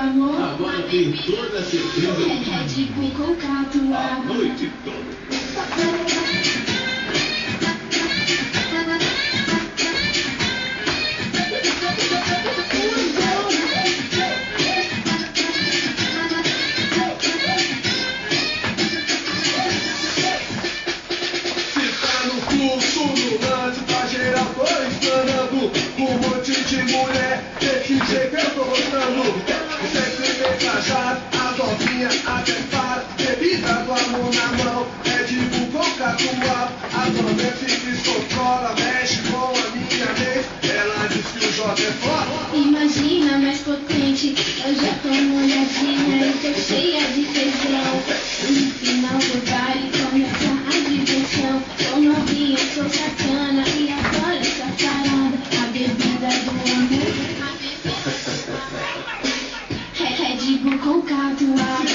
amor. Agora tenho toda a certeza Red Bull com cátua. a noite toda. Um monte de mulher, desse jeito eu tô gostando. Sempre bem trajado, as novinhas até para. Bebida do amor na mão, Red Bull com catuaba. A dona fica escocola, mexe com a minha mente. Ela diz que o J é foda. Imagina mais potente, eu já tô molhadinha e tô cheia de tesão. No final do baile começa a diversão. Tô novinha, sou sacana e adoro essa parada. A bebida do amor, Red Bull com cátua.